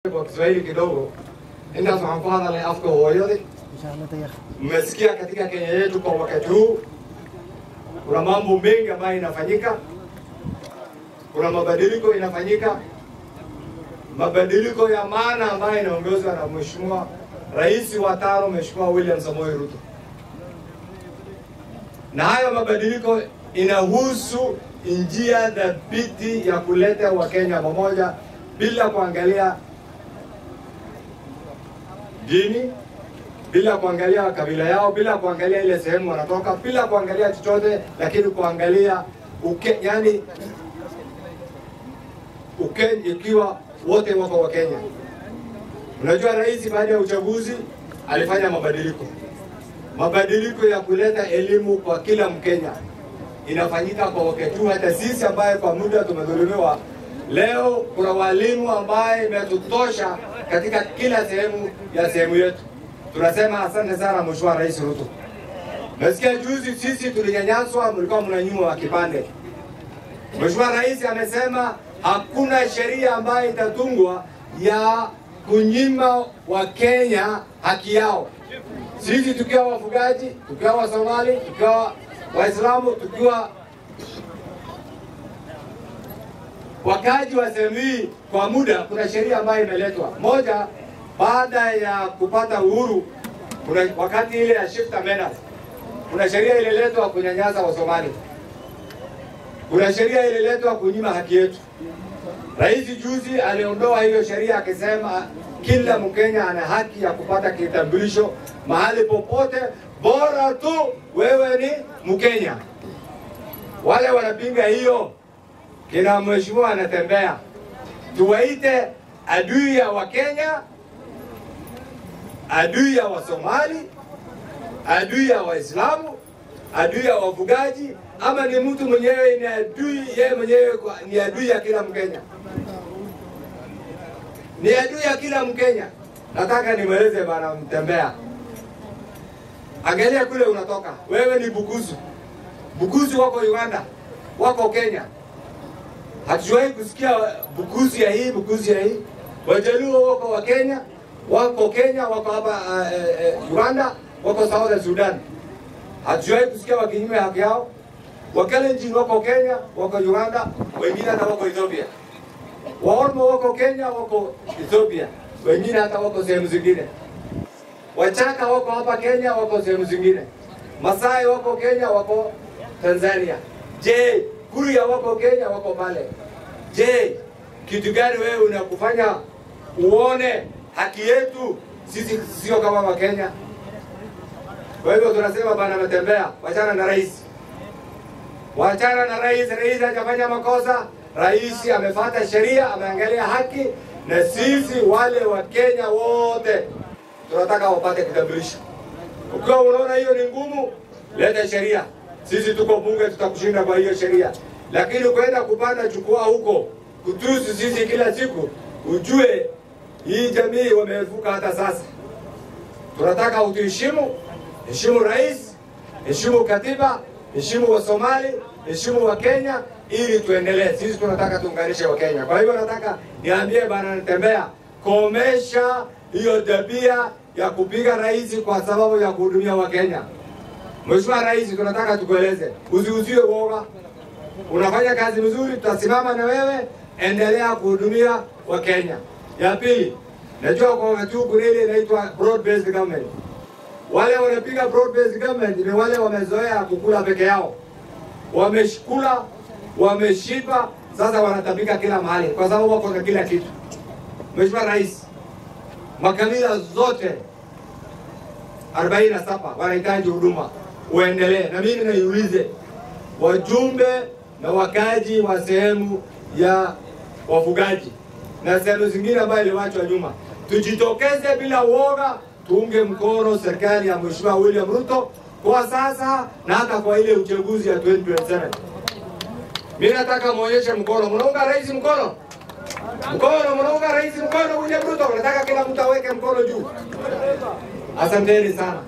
Kwa Kiswahili kidogo, ingawa tunafanya na afko hoyodi. Mmesikia katika Kenya yetu kwa wakati huu kuna mambo mengi ambayo inafanyika. Kuna mabadiliko inafanyika. Mabadiliko ya maana ambayo inaongozwa na Mheshimiwa Rais wa tano Mheshimiwa William Samoei Ruto. Na hayo mabadiliko inahusu njia dhabiti ya kuleta Wakenya pamoja bila kuangalia dini, bila kuangalia kabila yao, bila kuangalia ile sehemu wanatoka, bila kuangalia chochote, lakini kuangalia ikiwa wote wako wa Kenya. Unajua rais baada ya uchaguzi alifanya mabadiliko ya kuleta elimu kwa kila Mkenya. Inafanyika kwa wakati huu. Hata sisi ambaye kwa muda tumedhulumiwa, leo kuna walimu ambaye imetutosha katika kila sehemu yetu. Tunasema asante sana Mheshimiwa Rais Ruto. Nasikia juzi sisi tulinyanyaswa, mlikuwa mnanyimwa kipande. Mheshimiwa Rais amesema hakuna sheria ambayo itatungwa ya kunyima wa Kenya haki yao. Sisi tukiwa wafugaji, tukiwa wa Somali, tukiwa Waislamu, tukiwa wakaji wa sehemu hii kwa muda, kuna sheria ambayo imeletwa. Moja, baada ya kupata uhuru, kuna wakati ile ya shift amendment, kuna sheria ililetwa kunyanyasa wa Somali. Kuna sheria ililetwa kunyima haki yetu. Rais juzi aliondoa hiyo sheria akisema kila Mkenya ana haki ya kupata kitambulisho mahali popote, bora tu wewe ni Mkenya. Wale wanapinga hiyo, kina mheshimiwa anatembea, tuwaite adui ya Wakenya, adui ya Wasomali, adui ya Waislamu, adui ya wafugaji, ama ni mtu mwenyewe ni adui, yeye mwenyewe ni adui ya kila Mkenya? Ni adui ya kila Mkenya. Nataka nimweleze bana Mtembea, angalia kule unatoka. Wewe ni Bukusu wako Uganda, wako Kenya. Hatujawahi kusikia Bukusu ya hii. Wajaluo wako wa Kenya, wako Kenya, wako hapa Uganda, wako South Sudan. Hatujawahi kusikia wakinyima haki yao. Wakalenjin wako Kenya, wako Uganda, wengine hata wako Ethiopia. Waormo wako Kenya, wako Ethiopia, wengine hata wako sehemu zingine. Wachaka wako hapa Kenya, wako sehemu zingine. Masai wako Kenya, wako Tanzania. Je, Kuria wako Kenya, wako pale. Je, kitu gani wewe unakufanya uone haki yetu sisi sio kama wa Kenya? Kwa hivyo tunasema bana Mtembea, wachana na rais. Wachana na rais. Rais hajafanya makosa. Rais amefuata sheria, ameangalia haki, na sisi wale wa Kenya wote tunataka wapate kitambulisho. Ukiwa unaona hiyo ni ngumu, leta sheria. Sisi tuko bunge, tutakushinda kwa hiyo sheria. Lakini kwenda kupanda jukwaa huko kutusi sisi kila siku, ujue hii jamii wamevuka hata sasa. Tunataka utuheshimu, heshimu rais, heshimu katiba, heshimu wa Somali, heshimu wa Kenya, ili tuendelee. Sisi tunataka tuunganishe wa Kenya. Kwa hivyo nataka niambie bana Mtembea, komesha hiyo tabia ya kupiga rais kwa sababu ya kuhudumia wa Kenya. Mheshimiwa Rais, tunataka tukueleze, usiuziwe uoga. Unafanya kazi nzuri, tutasimama na wewe, endelea kuhudumia wa Kenya. Ya pili, najua kwa wakati huu kuna ile inaitwa broad based government. Wale wanapiga broad based government ni wale wamezoea kukula peke yao. Wameshikula, wameshiba, sasa wanatabika kila mahali kwa sababu wako na kila kitu. Mheshimiwa Rais, makabila zote 47 wanahitaji huduma, uendelee. Na mimi naiulize wajumbe na wakaji wa sehemu ya wafugaji na sehemu zingine ambayo iliwachwa nyuma, tujitokeze bila uoga, tuunge mkono serikali ya Mheshimiwa William Ruto kwa sasa na hata kwa ile uchaguzi ya 2027. Mimi nataka muonyeshe mkono. Mnaunga rais mkono? Mnaunga rais mkono William Ruto? Nataka kila mtu aweke mkono juu. Asanteni sana.